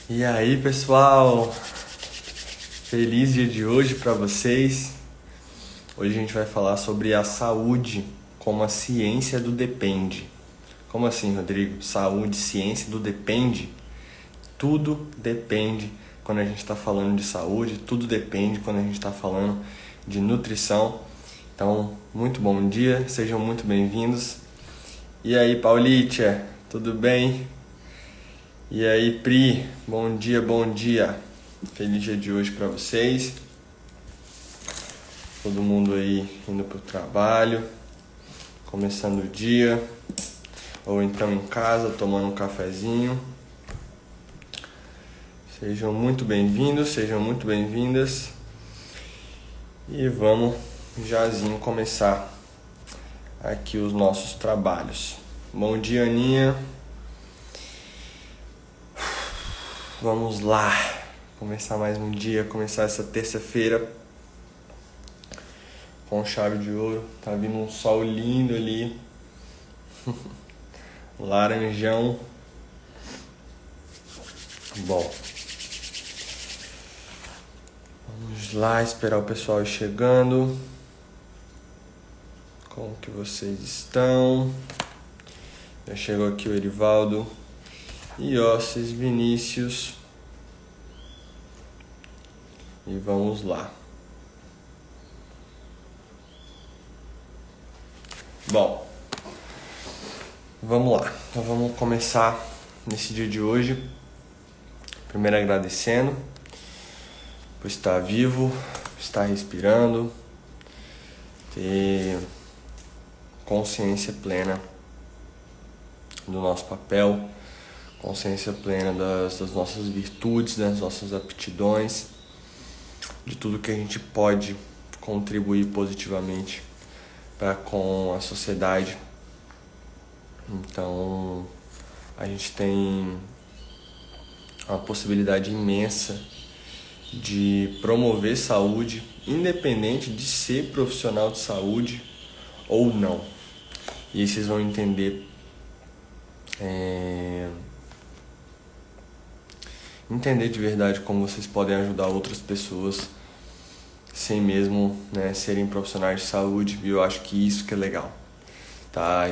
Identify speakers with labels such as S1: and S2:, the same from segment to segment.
S1: E aí, pessoal? Feliz dia de hoje para vocês. Hoje a gente vai falar sobre a saúde como a ciência do depende. Como assim, Rodrigo? Saúde, ciência do depende? Tudo depende quando a gente está falando de saúde, tudo depende quando a gente está falando de nutrição. Então, muito bom dia, sejam muito bem-vindos. E aí, Paulitia, tudo bem? E aí, Pri, bom dia, bom dia. Feliz dia de hoje para vocês. Todo mundo aí indo pro trabalho, começando o dia, ou então em casa, tomando um cafezinho. Sejam muito bem-vindos, sejam muito bem-vindas. E vamos jazinho começar aqui os nossos trabalhos. Bom dia, Aninha. Vamos lá, começar mais um dia, começar essa terça-feira com chave de ouro. Tá vindo um sol lindo ali, laranjão. Bom, vamos lá esperar o pessoal ir chegando. Como que vocês estão? Já chegou aqui o Erivaldo. Iosses, Vinícius. E vamos lá. Bom, vamos lá. Então vamos começar nesse dia de hoje. Primeiro agradecendo por estar vivo, estar respirando, ter consciência plena do nosso papel, consciência plena das nossas virtudes, das nossas aptidões, de tudo que a gente pode contribuir positivamente para com a sociedade. Então, a gente tem uma possibilidade imensa de promover saúde, independente de ser profissional de saúde ou não. E aí vocês vão entender de verdade como vocês podem ajudar outras pessoas sem mesmo, serem profissionais de saúde. E eu acho que isso que é legal, tá?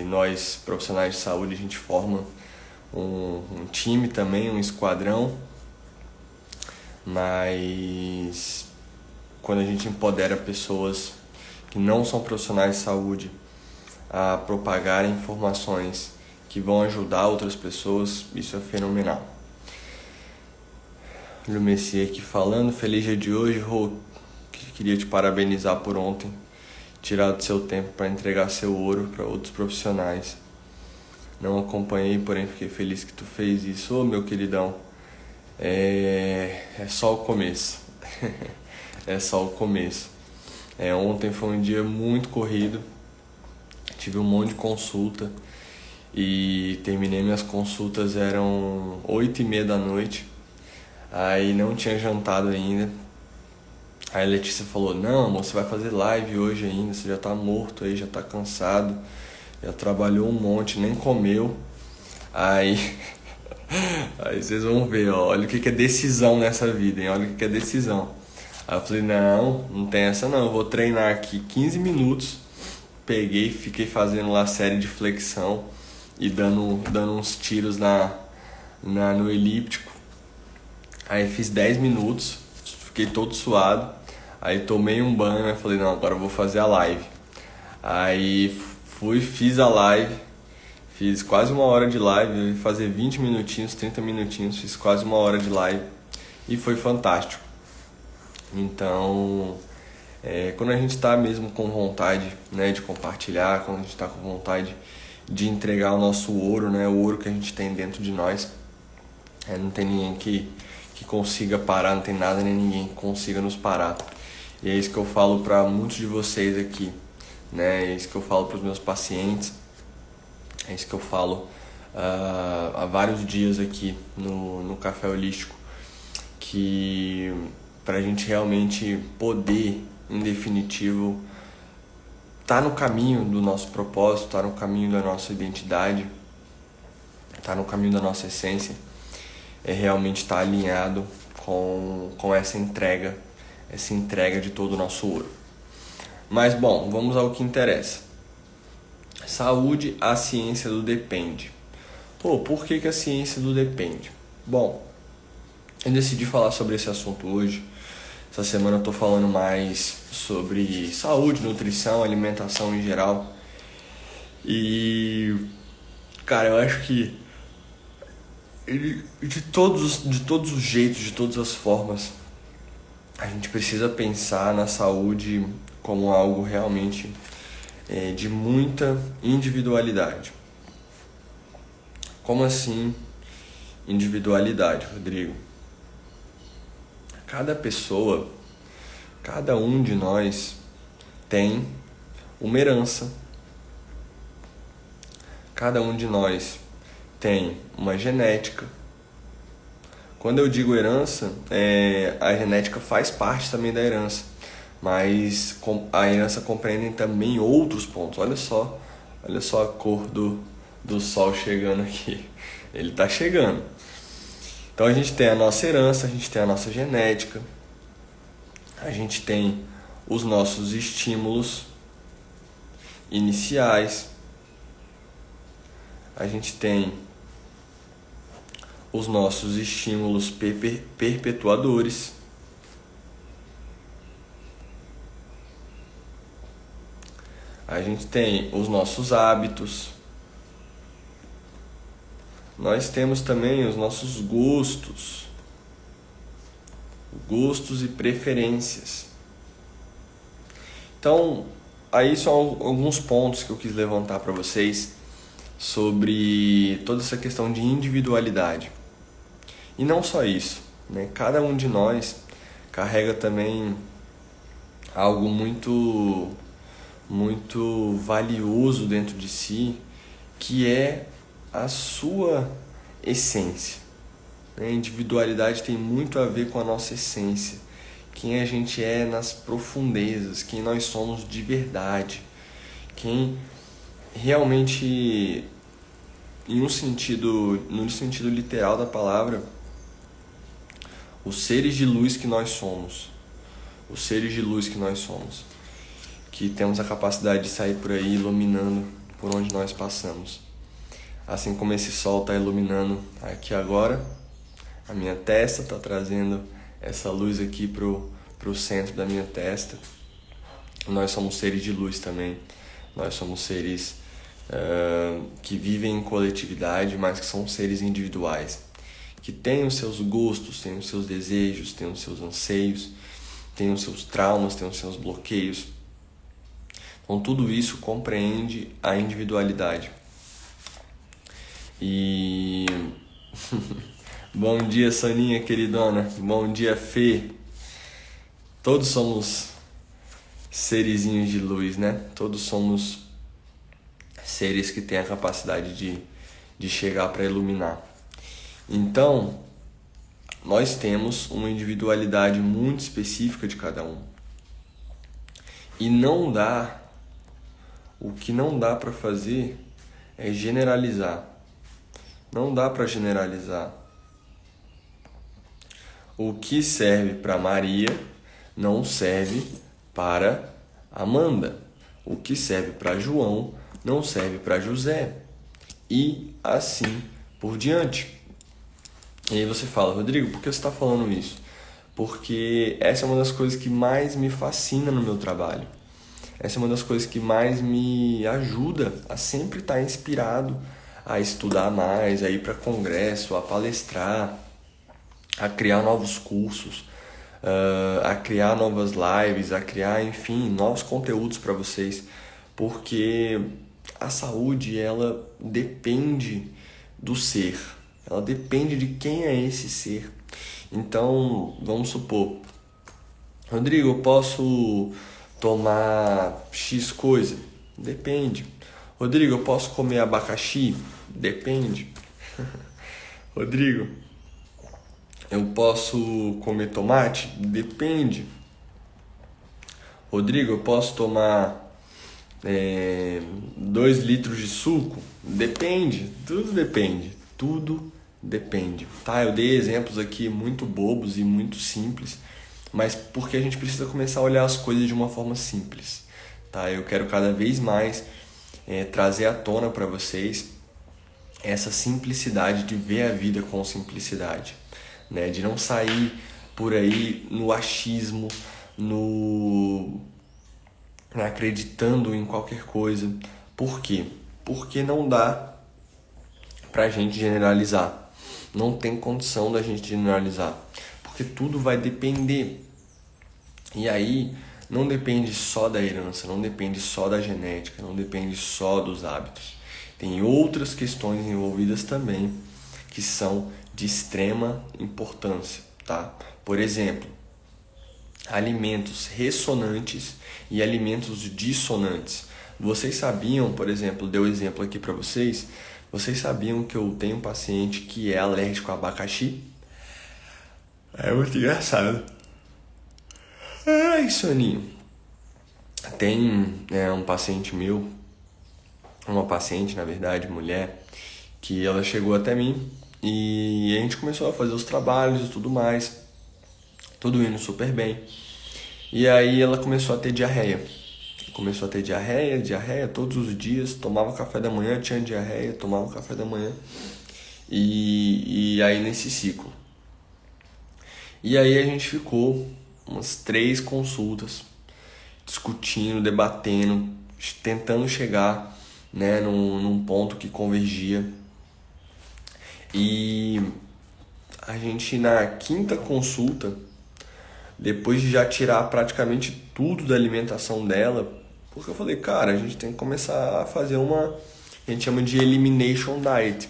S1: Nós profissionais de saúde, a gente forma um time também, um esquadrão, mas quando a gente empodera pessoas que não são profissionais de saúde a propagar informações que vão ajudar outras pessoas, isso é fenomenal. Lu Messi aqui falando, feliz dia de hoje, Rô. Queria te parabenizar por ontem, tirar do seu tempo para entregar seu ouro para outros profissionais. Não acompanhei, porém fiquei feliz que tu fez isso. Ô, meu queridão, é só o começo. É só o começo. Ontem foi um dia muito corrido, tive um monte de consulta e terminei minhas consultas, eram 8h30 da noite. Aí não tinha jantado ainda. Aí a Letícia falou, não, amor, você vai fazer live hoje ainda, você já tá morto aí, já tá cansado, já trabalhou um monte, nem comeu. Aí vocês vão ver, ó, olha o que é decisão nessa vida, hein? Olha o que é decisão. Aí eu falei, não tem essa não, eu vou treinar aqui 15 minutos. Peguei, fiquei fazendo lá série de flexão e dando uns tiros no elíptico. Aí fiz 10 minutos, fiquei todo suado. Aí tomei um banho e falei, não, agora eu vou fazer a live. Aí fiz a live, fiz quase 1 hora de live, eu ia fazer 20 minutinhos, 30 minutinhos, fiz quase 1 hora de live e foi fantástico. Então, quando a gente está mesmo com vontade, de compartilhar, quando a gente está com vontade de entregar o nosso ouro, o ouro que a gente tem dentro de nós, não tem ninguém que consiga parar, não tem nada nem ninguém que consiga nos parar. E é isso que eu falo para muitos de vocês aqui, é isso que eu falo para os meus pacientes, é isso que eu falo há vários dias aqui no Café Holístico, que para a gente realmente poder, em definitivo, tá no caminho do nosso propósito, tá no caminho da nossa identidade, tá no caminho da nossa essência, realmente estar alinhado com essa entrega de todo o nosso ouro. Mas bom, vamos ao que interessa. Saúde, a ciência do depende. Por que a ciência do depende? Bom, eu decidi falar sobre esse assunto hoje. Essa semana eu estou falando mais sobre saúde, nutrição, alimentação em geral. E, cara, eu acho que de todos os jeitos, de todas as formas, a gente precisa pensar na saúde como algo realmente de muita individualidade. Como assim individualidade, Rodrigo? Cada pessoa, cada um de nós tem uma herança. Cada um de nós tem uma genética. Quando eu digo herança, a genética faz parte também da herança, mas a herança compreende também outros pontos. Olha só a cor do sol chegando aqui. Ele está chegando. Então a gente tem a nossa herança, a gente tem a nossa genética, a gente tem os nossos estímulos iniciais, a gente tem os nossos estímulos perpetuadores, a gente tem os nossos hábitos, nós temos também os nossos gostos e preferências. Então, aí são alguns pontos que eu quis levantar para vocês sobre toda essa questão de individualidade. E não só isso, né? Cada um de nós carrega também algo muito valioso dentro de si, que é a sua essência. A individualidade tem muito a ver com a nossa essência, quem a gente é nas profundezas, quem nós somos de verdade, quem realmente, no sentido literal da palavra, os seres de luz que nós somos, que temos a capacidade de sair por aí iluminando por onde nós passamos. Assim como esse sol está iluminando aqui agora, a minha testa está trazendo essa luz aqui pro centro da minha testa. Nós somos seres de luz também. Nós somos seres que vivem em coletividade, mas que são seres individuais, que têm os seus gostos, têm os seus desejos, têm os seus anseios, têm os seus traumas, têm os seus bloqueios. Então tudo isso compreende a individualidade. E bom dia, Soninha queridona, bom dia, Fê. Todos somos serizinhos de luz, né? Todos somos seres que têm a capacidade de chegar para iluminar. Então, nós temos uma individualidade muito específica de cada um. E o que não dá para fazer é generalizar. Não dá para generalizar. O que serve para Maria não serve para Amanda. O que serve para João não serve para José. E assim por diante. E aí você fala, Rodrigo, por que você está falando isso? Porque essa é uma das coisas que mais me fascina no meu trabalho. Essa é uma das coisas que mais me ajuda a sempre estar inspirado, a estudar mais, a ir para congresso, a palestrar, a criar novos cursos, a criar novas lives, a criar, enfim, novos conteúdos para vocês, porque a saúde, ela depende do ser, ela depende de quem é esse ser. Então, vamos supor, Rodrigo, eu posso tomar X coisa? Depende. Rodrigo, eu posso comer abacaxi? Depende. Rodrigo, eu posso comer tomate? Depende. Rodrigo, eu posso tomar 2 litros de suco? Depende. Tudo depende. Tudo depende, tá? Eu dei exemplos aqui muito bobos e muito simples, mas porque a gente precisa começar a olhar as coisas de uma forma simples, tá? Eu quero cada vez mais trazer à tona para vocês essa simplicidade de ver a vida com simplicidade, né? De não sair por aí no achismo, acreditando em qualquer coisa. Por quê? Porque não dá pra gente generalizar. Não tem condição da gente generalizar. Porque tudo vai depender. E aí, não depende só da herança, não depende só da genética, não depende só dos hábitos. Tem outras questões envolvidas também que são de extrema importância, tá? Por exemplo, alimentos ressonantes e alimentos dissonantes. Vocês sabiam, por exemplo, deu exemplo aqui para vocês, vocês sabiam que eu tenho um paciente que é alérgico a abacaxi? É muito engraçado. Ai, soninho. Tem um paciente meu, uma paciente, na verdade, mulher, que ela chegou até mim e a gente começou a fazer os trabalhos e tudo mais, tudo indo super bem. E aí ela começou a ter diarreia. Começou a ter diarreia todos os dias, tomava café da manhã, tinha diarreia, tomava café da manhã. E aí nesse ciclo. E aí a gente ficou umas 3 consultas, discutindo, debatendo, tentando chegar, né, num ponto que convergia. E a gente na 5ª consulta, depois de já tirar praticamente tudo da alimentação dela, porque eu falei, cara, a gente tem que começar a fazer a gente chama de elimination diet,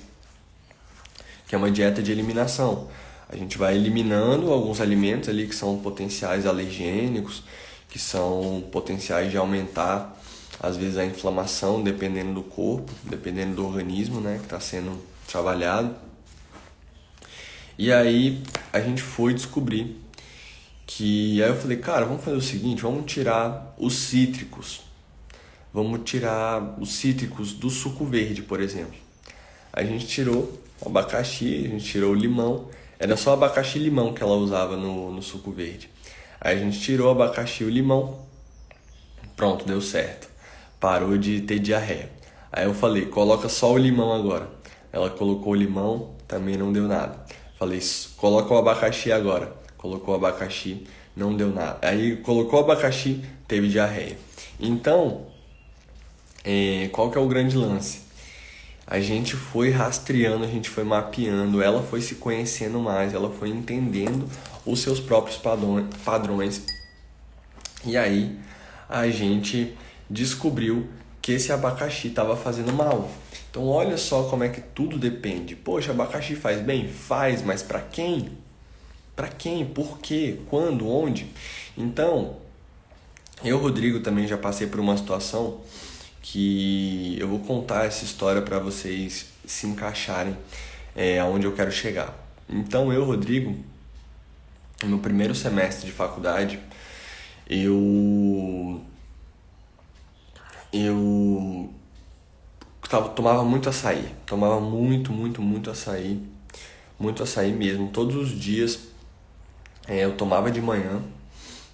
S1: que é uma dieta de eliminação. A gente vai eliminando alguns alimentos ali que são potenciais alergênicos, que são potenciais de aumentar, às vezes, a inflamação, dependendo do corpo, dependendo do organismo, né, que está sendo trabalhado. E aí a gente foi descobrir aí eu falei, cara, vamos fazer o seguinte, vamos tirar os cítricos. Vamos tirar os cítricos do suco verde, por exemplo. A gente tirou o abacaxi, a gente tirou o limão. Era só abacaxi e limão que ela usava no suco verde. Aí a gente tirou o abacaxi e o limão. Pronto, deu certo. Parou de ter diarreia. Aí eu falei, coloca só o limão agora. Ela colocou o limão, também não deu nada. Falei, coloca o abacaxi agora. Colocou o abacaxi, não deu nada. Aí colocou o abacaxi, teve diarreia. Então, qual que é o grande lance? A gente foi rastreando, a gente foi mapeando, ela foi se conhecendo mais, ela foi entendendo os seus próprios padrões. E aí a gente descobriu que esse abacaxi estava fazendo mal. Então olha só como é que tudo depende. Poxa, abacaxi faz bem? Faz, mas para quem? Para quem? Por quê? Quando? Onde? Então, eu, Rodrigo, também já passei por uma situação que eu vou contar essa história para vocês se encaixarem aonde eu quero chegar. Então, eu, Rodrigo, no meu primeiro semestre de faculdade, eu tomava muito açaí, tomava muito açaí mesmo, todos os dias. Eu tomava de manhã,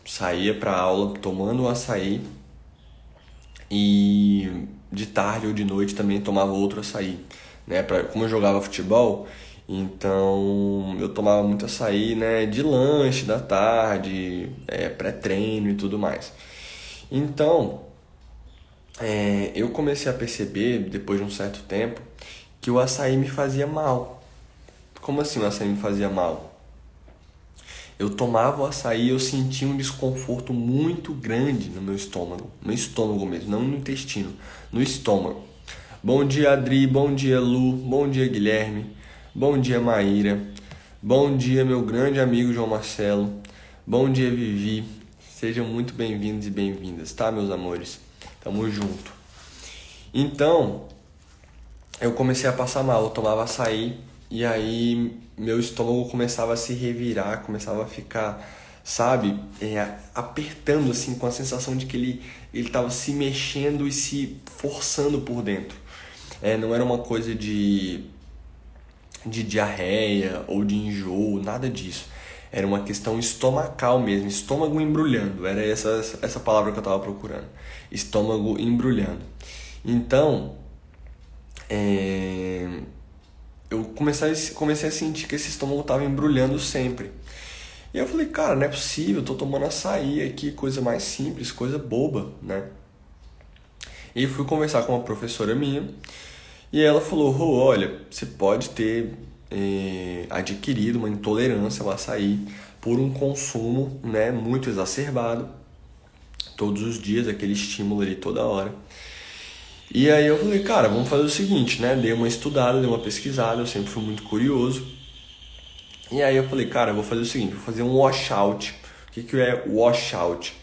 S1: saía para aula tomando açaí e de tarde ou de noite também tomava outro açaí, né? Como eu jogava futebol, então eu tomava muito açaí, né? De lanche da tarde, pré-treino e tudo mais. Então, eu comecei a perceber, depois de um certo tempo, que o açaí me fazia mal. Como assim o açaí me fazia mal? Eu tomava o açaí e eu sentia um desconforto muito grande no meu estômago mesmo, não no intestino, no estômago. Bom dia, Adri, bom dia, Lu, bom dia, Guilherme, bom dia, Maíra, bom dia, meu grande amigo João Marcelo, bom dia, Vivi. Sejam muito bem-vindos e bem-vindas, tá, meus amores? Tamo junto. Então, eu comecei a passar mal, eu tomava açaí e aí meu estômago começava a se revirar, começava a ficar, sabe, apertando assim, com a sensação de que ele estava se mexendo e se forçando por dentro. Não era uma coisa de de diarreia ou de enjoo, nada disso. Era uma questão estomacal mesmo, estômago embrulhando, era essa palavra que eu estava procurando, estômago embrulhando. Então, eu comecei a sentir que esse estômago estava embrulhando sempre. E eu falei, cara, não é possível, eu tô tomando açaí aqui, coisa mais simples, coisa boba, né? E fui conversar com uma professora minha, e ela falou, olha, você pode ter adquirido uma intolerância ao açaí por um consumo, né, muito exacerbado, todos os dias, aquele estímulo ali toda hora. E aí eu falei, cara, vamos fazer o seguinte, né? Dei uma estudada, dei uma pesquisada, eu sempre fui muito curioso. E aí eu falei, cara, eu vou fazer o seguinte, vou fazer um washout. O que é washout?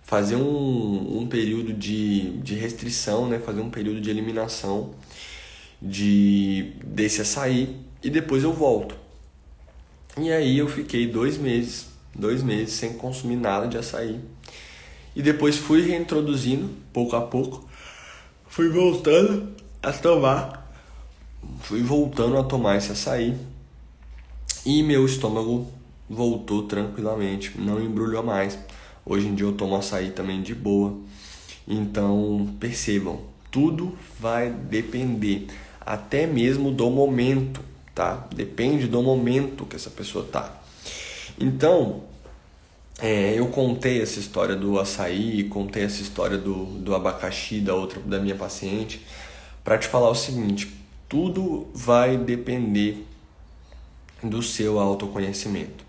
S1: Fazer um período de restrição, né? Fazer um período de eliminação desse açaí e depois eu volto. E aí eu fiquei 2 meses sem consumir nada de açaí. E depois fui reintroduzindo, pouco a pouco, fui voltando a tomar esse açaí. E meu estômago voltou tranquilamente, não embrulhou mais. Hoje em dia eu tomo açaí também de boa. Então, percebam, tudo vai depender, até mesmo do momento, tá? Depende do momento que essa pessoa tá. Então, eu contei essa história do açaí, contei essa história do abacaxi da minha paciente, para te falar o seguinte, tudo vai depender do seu autoconhecimento.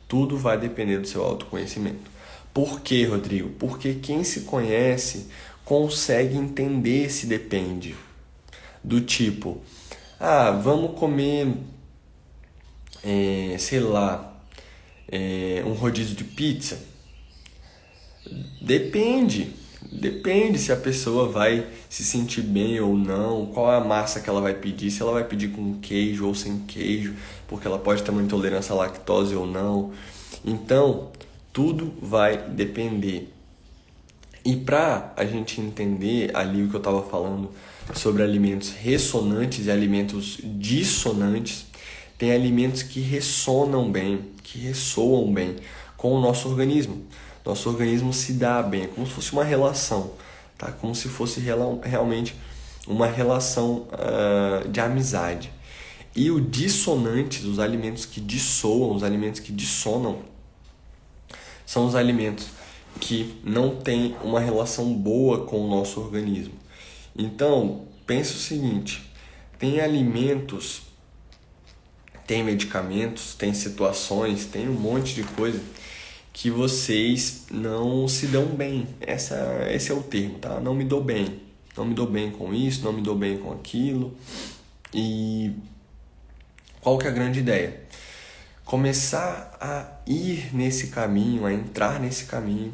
S1: Tudo vai depender do seu autoconhecimento. Por quê, Rodrigo? Porque quem se conhece consegue entender se depende. Do tipo, vamos comer, um rodízio de pizza. Depende se a pessoa vai se sentir bem ou não, qual é a massa que ela vai pedir, se ela vai pedir com queijo ou sem queijo, porque ela pode ter uma intolerância à lactose ou não. Então, tudo vai depender. E para a gente entender ali o que eu estava falando sobre alimentos ressonantes e alimentos dissonantes, tem alimentos que ressonam bem, que ressoam bem com o nosso organismo. Nosso organismo se dá bem, é como se fosse uma relação, tá? Como se fosse realmente uma relação de amizade. E o dissonante, os alimentos que dissoam, os alimentos que dissonam, são os alimentos que não têm uma relação boa com o nosso organismo. Então, pense o seguinte, tem alimentos, tem medicamentos, tem situações, tem um monte de coisa que vocês não se dão bem. Esse é o termo, tá? Não me dou bem. Não me dou bem com isso, não me dou bem com aquilo. E qual que é a grande ideia? Começar a ir nesse caminho, a entrar nesse caminho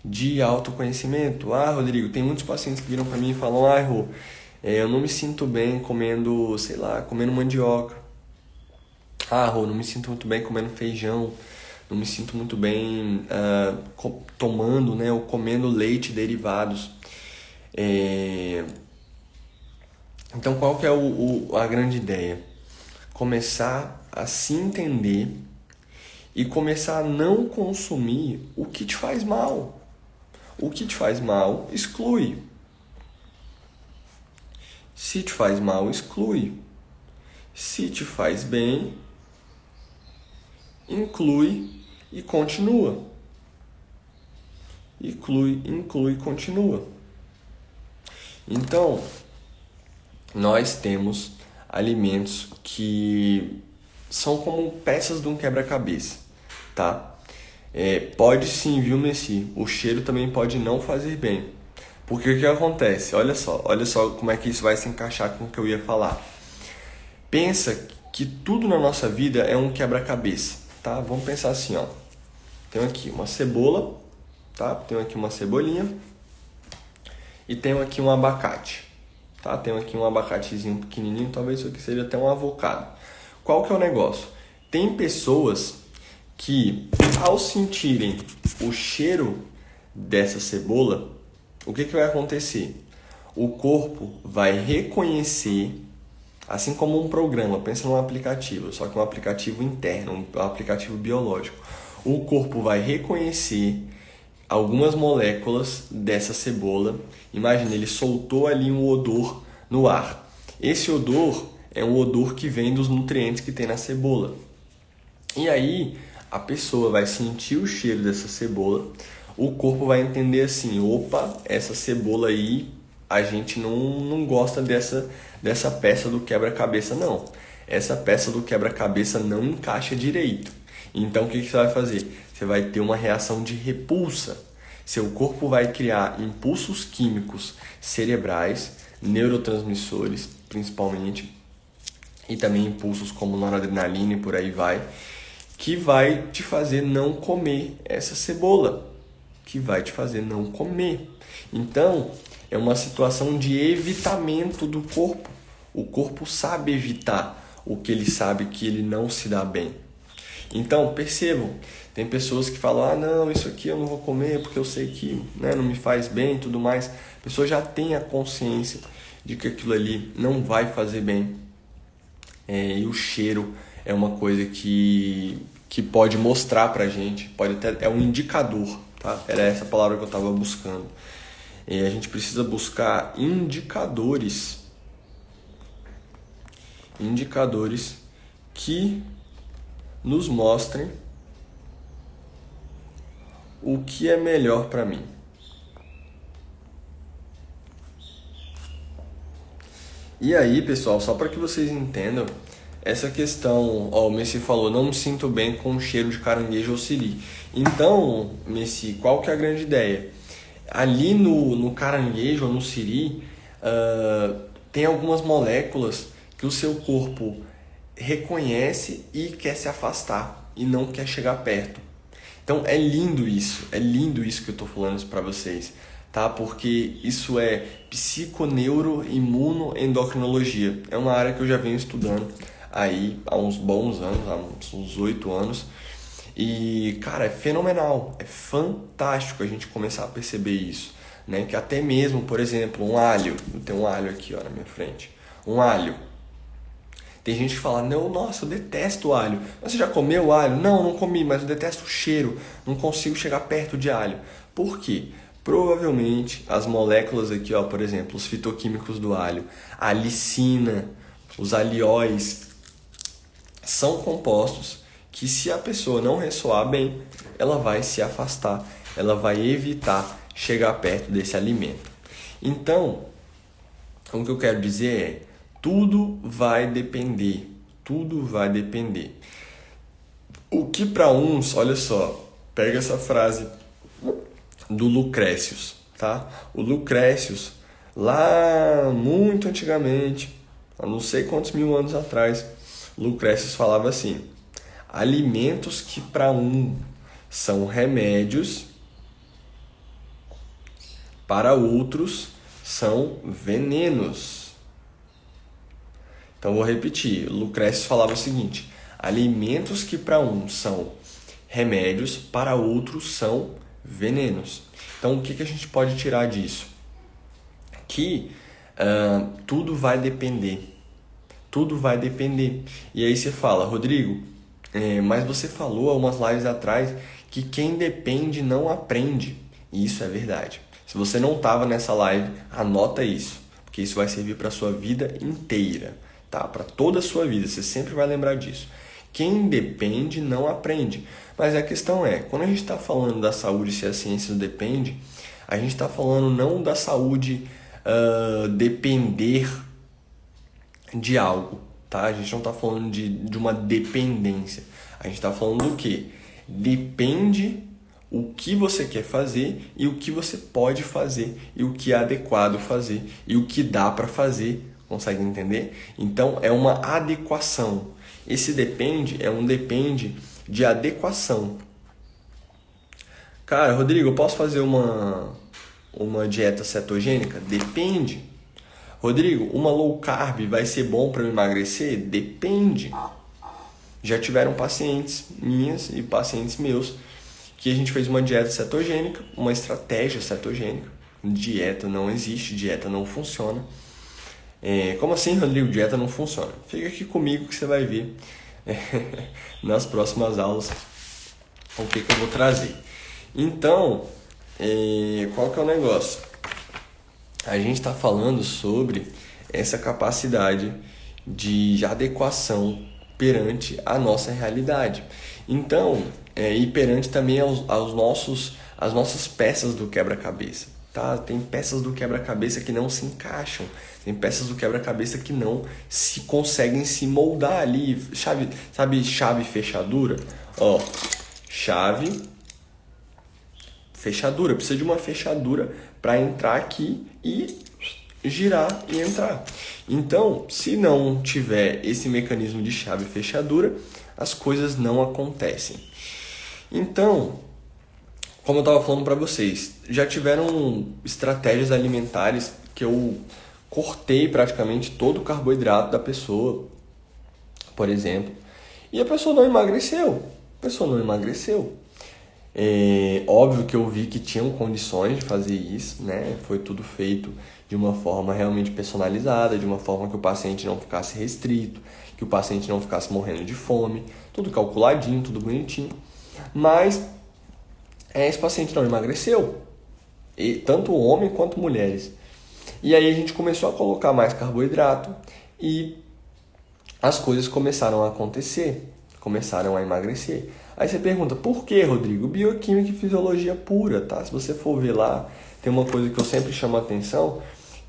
S1: de autoconhecimento. Rodrigo, tem muitos pacientes que viram para mim e falam, Rô, eu não me sinto bem comendo, comendo mandioca. Rô, não me sinto muito bem comendo feijão. Não me sinto muito bem tomando, né, ou comendo leite e derivados. Então, qual que é a grande ideia? Começar a se entender e começar a não consumir o que te faz mal. O que te faz mal, exclui. Se te faz mal, exclui. Se te faz bem, inclui e continua. Inclui e continua. Então, nós temos alimentos que são como peças de um quebra-cabeça, tá? Pode sim, viu, Messi? O cheiro também pode não fazer bem. Porque o que acontece? Olha só como é que isso vai se encaixar com o que eu ia falar. Pensa que tudo na nossa vida é um quebra-cabeça, tá? Vamos pensar assim, ó. Tenho aqui uma cebola, tá? Tenho aqui uma cebolinha e tenho aqui um abacate, tá? Tenho aqui um abacatezinho pequenininho, talvez isso aqui seja até um avocado. Qual que é o negócio? Tem pessoas que, ao sentirem o cheiro dessa cebola, o que vai acontecer? O corpo vai reconhecer Assim como um programa, pensa num aplicativo, só que um aplicativo interno, um aplicativo biológico. O corpo vai reconhecer algumas moléculas dessa cebola. Imagina, ele soltou ali um odor no ar. Esse odor é um odor que vem dos nutrientes que tem na cebola. E aí a pessoa vai sentir o cheiro dessa cebola, o corpo vai entender assim, opa, essa cebola aí, a gente não gosta dessa peça do quebra-cabeça não. Essa peça do quebra-cabeça não encaixa direito. Então o que você vai fazer? Você vai ter uma reação de repulsa. Seu corpo vai criar impulsos químicos cerebrais, neurotransmissores principalmente, e também impulsos como noradrenalina e por aí vai, que vai te fazer não comer essa cebola, que vai te fazer não comer. Então, é uma situação de evitamento do corpo. O corpo sabe evitar o que ele sabe que ele não se dá bem. Então, percebam, tem pessoas que falam, não, isso aqui eu não vou comer porque eu sei que não me faz bem e tudo mais. A pessoa já tem a consciência de que aquilo ali não vai fazer bem. E o cheiro é uma coisa que pode mostrar pra gente, pode até, é um indicador, tá? Era essa palavra que eu estava buscando. E a gente precisa buscar indicadores que nos mostrem o que é melhor para mim. E aí, pessoal, só para que vocês entendam, essa questão, o Messi falou, não me sinto bem com o cheiro de caranguejo ou siri. Então, Messi, qual que é a grande ideia? Ali no caranguejo ou no siri, tem algumas moléculas que o seu corpo reconhece e quer se afastar e não quer chegar perto. Então é lindo isso que eu estou falando para vocês, tá? Porque isso é psiconeuroimunoendocrinologia. É uma área que eu já venho estudando aí há uns bons anos, há uns 8 anos. E, cara, é fenomenal, é fantástico a gente começar a perceber isso, né? Que até mesmo, por exemplo, um alho, eu tenho um alho aqui, ó, na minha frente, um alho. Tem gente que fala, não, nossa, eu detesto alho. Você já comeu alho? Não, não comi, mas eu detesto o cheiro. Não consigo chegar perto de alho. Por quê? Provavelmente as moléculas aqui, ó, por exemplo, os fitoquímicos do alho, a alicina, os alióis, são compostos que se a pessoa não ressoar bem, ela vai se afastar, ela vai evitar chegar perto desse alimento. Então, o que eu quero dizer é, tudo vai depender. O que para uns, olha só, pega essa frase do Lucrécius, tá? O Lucrécius, lá muito antigamente, há não sei quantos mil anos atrás, Lucrécius falava assim, alimentos que para um são remédios, para outros são venenos. Então vou repetir, Lucrécio falava o seguinte, alimentos que para uns são remédios, para outros são venenos. Então o que a gente pode tirar disso? Que tudo vai depender. E aí você fala, Rodrigo, mas você falou há umas lives atrás que quem depende não aprende. E isso é verdade. Se você não estava nessa live, anota isso, porque isso vai servir para a sua vida inteira. Tá? Para toda a sua vida, você sempre vai lembrar disso. Quem depende não aprende. Mas a questão é, quando a gente está falando da saúde, se a ciência depende, a gente está falando não da saúde depender de algo. Tá? A gente não está falando de uma dependência. A gente está falando do quê? Depende o que você quer fazer e o que você pode fazer e o que é adequado fazer e o que dá para fazer. Consegue entender? Então, é uma adequação. Esse depende é um depende de adequação. Cara, Rodrigo, eu posso fazer uma dieta cetogênica? Depende. Rodrigo, uma low carb vai ser bom para eu emagrecer? Depende. Já tiveram pacientes minhas e pacientes meus que a gente fez uma dieta cetogênica, uma estratégia cetogênica. Dieta não existe, dieta não funciona. Como assim, Rodrigo? Dieta não funciona? Fica aqui comigo que você vai ver nas próximas aulas o que eu vou trazer. Então, qual que é o negócio? A gente está falando sobre essa capacidade de adequação perante a nossa realidade. Então, e perante também as nossas peças do quebra-cabeça. Tá? Tem peças do quebra-cabeça que não se encaixam, tem peças do quebra-cabeça que não se conseguem se moldar ali. Sabe chave fechadura? Chave, fechadura. Precisa de uma fechadura para entrar aqui e girar e entrar. Então, se não tiver esse mecanismo de chave fechadura, as coisas não acontecem. Então, como eu estava falando para vocês, já tiveram estratégias alimentares que eu cortei praticamente todo o carboidrato da pessoa, por exemplo, e a pessoa não emagreceu. Óbvio que eu vi que tinham condições de fazer isso, né? Foi tudo feito de uma forma realmente personalizada, de uma forma que o paciente não ficasse restrito, que o paciente não ficasse morrendo de fome, tudo calculadinho, tudo bonitinho. Mas esse paciente não emagreceu, tanto homem quanto mulheres. E aí a gente começou a colocar mais carboidrato e as coisas começaram a acontecer, começaram a emagrecer. Aí você pergunta, por que, Rodrigo? Bioquímica e fisiologia pura, tá? Se você for ver lá, tem uma coisa que eu sempre chamo a atenção,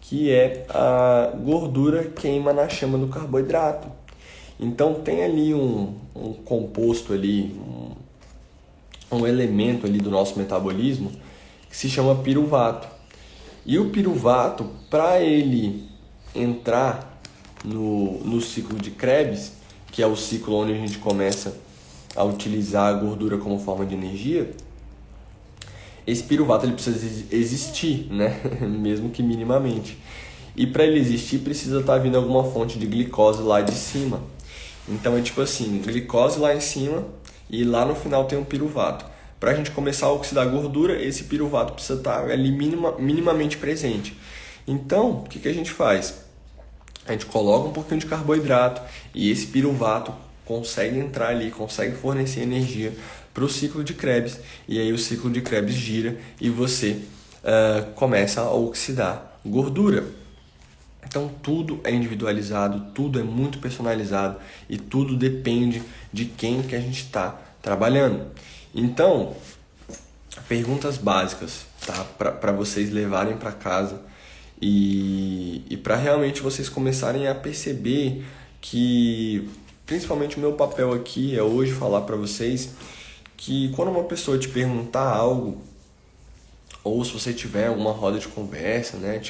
S1: que é a gordura queima na chama do carboidrato. Então tem ali um composto ali, um elemento ali do nosso metabolismo que se chama piruvato. E o piruvato, para ele entrar no ciclo de Krebs, que é o ciclo onde a gente começa a utilizar a gordura como forma de energia, esse piruvato ele precisa existir, né? Mesmo que minimamente. E para ele existir, precisa estar vindo alguma fonte de glicose lá de cima. Então é tipo assim, glicose lá em cima e lá no final tem um piruvato. Para a gente começar a oxidar gordura, esse piruvato precisa estar ali minimamente presente. Então, o que a gente faz? A gente coloca um pouquinho de carboidrato e esse piruvato consegue entrar ali, consegue fornecer energia para o ciclo de Krebs. E aí o ciclo de Krebs gira e você começa a oxidar gordura. Então tudo é individualizado, tudo é muito personalizado e tudo depende de quem que a gente está trabalhando. Então, perguntas básicas, tá? Para vocês levarem para casa e para realmente vocês começarem a perceber que, principalmente o meu papel aqui é hoje falar para vocês que quando uma pessoa te perguntar algo, ou se você tiver alguma roda de conversa, né,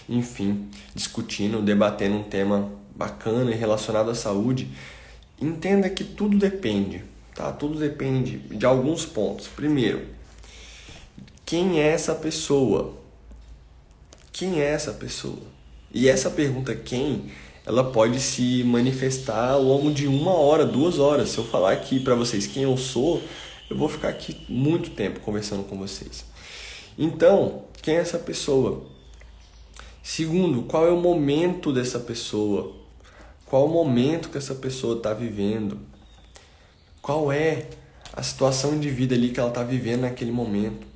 S1: enfim, discutindo, debatendo um tema bacana e relacionado à saúde, entenda que tudo depende, tá? Tudo depende de alguns pontos. Primeiro, quem é essa pessoa? Quem é essa pessoa? E essa pergunta quem, ela pode se manifestar ao longo de 1 hora, 2 horas. Se eu falar aqui para vocês quem eu sou, eu vou ficar aqui muito tempo conversando com vocês. Então, quem é essa pessoa? Segundo, qual é o momento dessa pessoa? Qual o momento que essa pessoa está vivendo? Qual é a situação de vida ali que ela está vivendo naquele momento?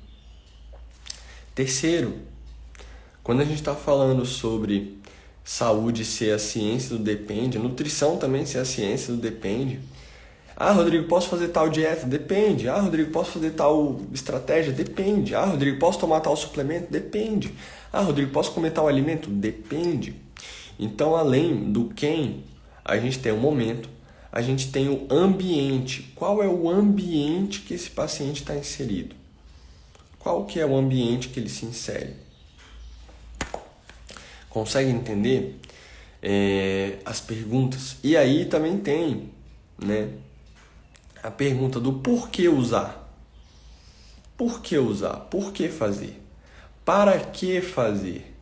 S1: Terceiro, quando a gente está falando sobre saúde ser a ciência do depende, nutrição também ser a ciência do depende. Ah, Rodrigo, posso fazer tal dieta? Depende. Ah, Rodrigo, posso fazer tal estratégia? Depende. Ah, Rodrigo, posso tomar tal suplemento? Depende. Ah, Rodrigo, posso comer tal alimento? Depende. Então, além do quem, a gente tem o momento, a gente tem o ambiente. Qual é o ambiente que esse paciente está inserido? Qual que é o ambiente que ele se insere? Consegue entender as perguntas? E aí também tem, né, a pergunta do porquê usar. Por que usar? Por que fazer? Para que fazer?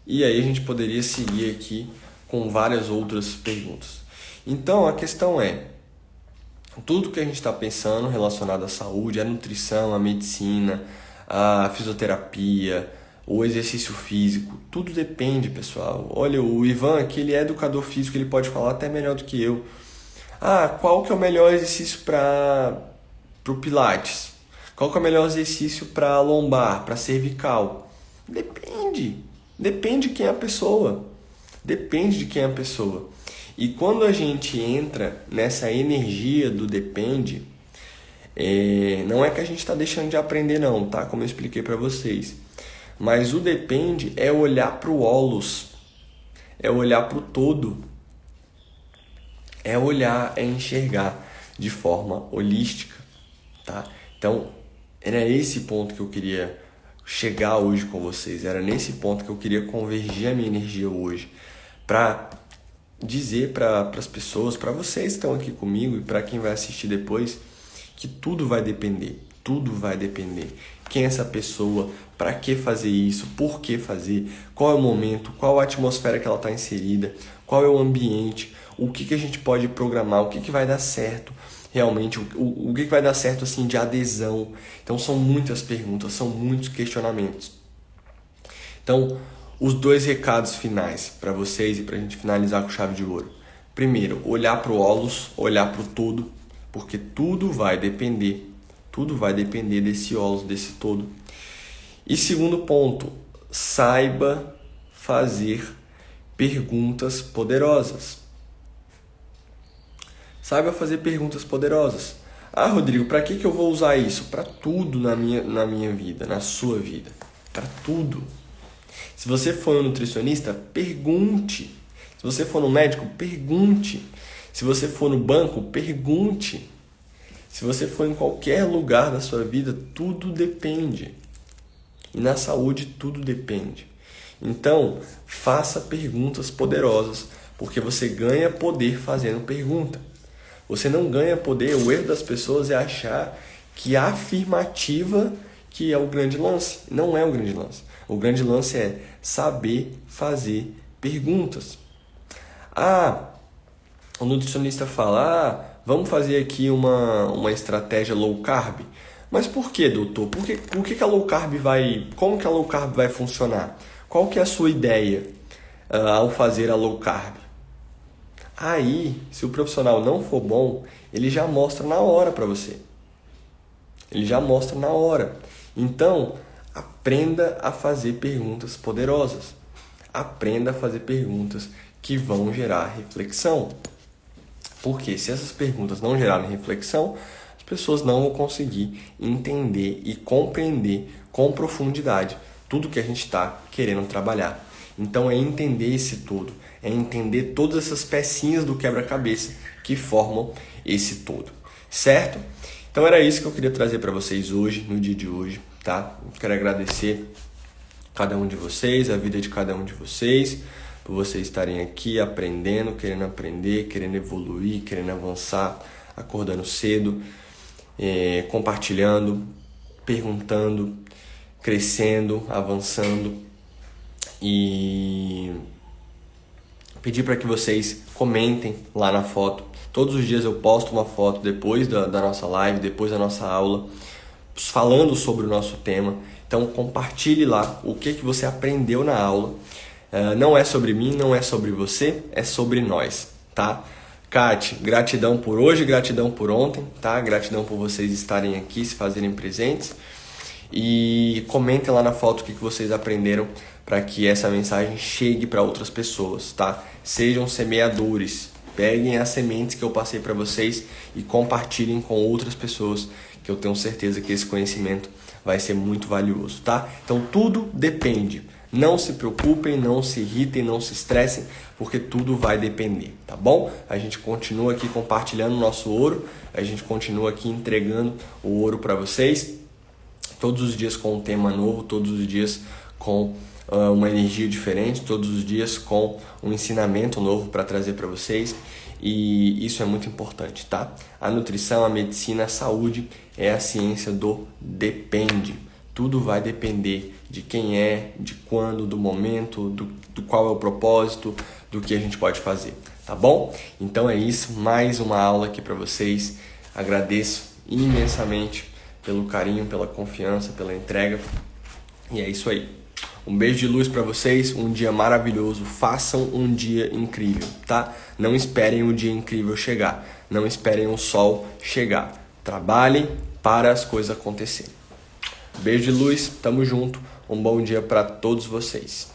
S1: E aí a gente poderia seguir aqui com várias outras perguntas. Então a questão é, tudo que a gente está pensando relacionado à saúde, à nutrição, à medicina, à fisioterapia, o exercício físico, tudo depende, pessoal. Olha, o Ivan aqui, ele é educador físico, ele pode falar até melhor do que eu. Qual que é o melhor exercício para o Pilates? Qual que é o melhor exercício para lombar, para cervical? Depende de quem é a pessoa. Depende de quem é a pessoa. E quando a gente entra nessa energia do depende, não é que a gente está deixando de aprender não, tá? Como eu expliquei para vocês. Mas o depende é olhar para o holos, é olhar para o todo, é olhar, é enxergar de forma holística, tá? Então, era esse ponto que eu queria chegar hoje com vocês, era nesse ponto que eu queria convergir a minha energia hoje, para dizer para as pessoas, para vocês que estão aqui comigo e para quem vai assistir depois, que tudo vai depender. Quem é essa pessoa, para que fazer isso, por que fazer, qual é o momento, qual a atmosfera que ela está inserida, qual é o ambiente, o que a gente pode programar, o que vai dar certo realmente, o que vai dar certo assim de adesão. Então são muitas perguntas, são muitos questionamentos. Então, os 2 recados finais para vocês e para a gente finalizar com chave de ouro. Primeiro, olhar para o holos, olhar para o todo, porque tudo vai depender desse holos, desse todo. E segundo ponto, saiba fazer perguntas poderosas. Saiba fazer perguntas poderosas. Rodrigo, para que eu vou usar isso? Para tudo na minha vida, na sua vida. Para tudo. Se você for um nutricionista, pergunte. Se você for um médico, pergunte. Se você for no banco, pergunte. Se você for em qualquer lugar da sua vida, tudo depende. E na saúde, tudo depende. Então, faça perguntas poderosas, porque você ganha poder fazendo pergunta. Você não ganha poder, o erro das pessoas é achar que a afirmativa que é o grande lance. Não é o grande lance. O grande lance é saber fazer perguntas. O nutricionista fala, vamos fazer aqui uma estratégia low carb. Mas por que, doutor? Por que a low carb como que a low carb vai funcionar? Qual que é a sua ideia ao fazer a low carb? Aí, se o profissional não for bom, ele já mostra na hora para você. Então, aprenda a fazer perguntas poderosas. Aprenda a fazer perguntas que vão gerar reflexão. Porque se essas perguntas não gerarem reflexão, as pessoas não vão conseguir entender e compreender com profundidade tudo que a gente está querendo trabalhar. Então é entender esse todo, é entender todas essas pecinhas do quebra-cabeça que formam esse todo, certo? Então era isso que eu queria trazer para vocês hoje, no dia de hoje, tá? Eu quero agradecer cada um de vocês, a vida de cada um de vocês, por vocês estarem aqui aprendendo, querendo evoluir, querendo avançar, acordando cedo, compartilhando, perguntando, crescendo, avançando, e pedir para que vocês comentem lá na foto. Todos os dias eu posto uma foto depois da nossa live, depois da nossa aula, falando sobre o nosso tema. Então compartilhe lá o que você aprendeu na aula. Não é sobre mim, não é sobre você, é sobre nós, tá? Kate, gratidão por hoje, gratidão por ontem, tá? Gratidão por vocês estarem aqui, se fazerem presentes. E comentem lá na foto o que vocês aprenderam para que essa mensagem chegue para outras pessoas, tá? Sejam semeadores, peguem as sementes que eu passei para vocês e compartilhem com outras pessoas, que eu tenho certeza que esse conhecimento vai ser muito valioso, tá? Então tudo depende. Não se preocupem, não se irritem, não se estressem, porque tudo vai depender, tá bom? A gente continua aqui compartilhando o nosso ouro, a gente continua aqui entregando o ouro para vocês, todos os dias com um tema novo, todos os dias com uma energia diferente, todos os dias com um ensinamento novo para trazer para vocês, e isso é muito importante, tá? A nutrição, a medicina, a saúde é a ciência do depende. Tudo vai depender de quem é, de quando, do momento, do qual é o propósito, do que a gente pode fazer, tá bom? Então é isso, mais uma aula aqui para vocês. Agradeço imensamente pelo carinho, pela confiança, pela entrega. E é isso aí. Um beijo de luz para vocês, um dia maravilhoso, façam um dia incrível, tá? Não esperem o dia incrível chegar, não esperem o sol chegar. Trabalhem para as coisas acontecerem. Beijo de luz, tamo junto, um bom dia para todos vocês.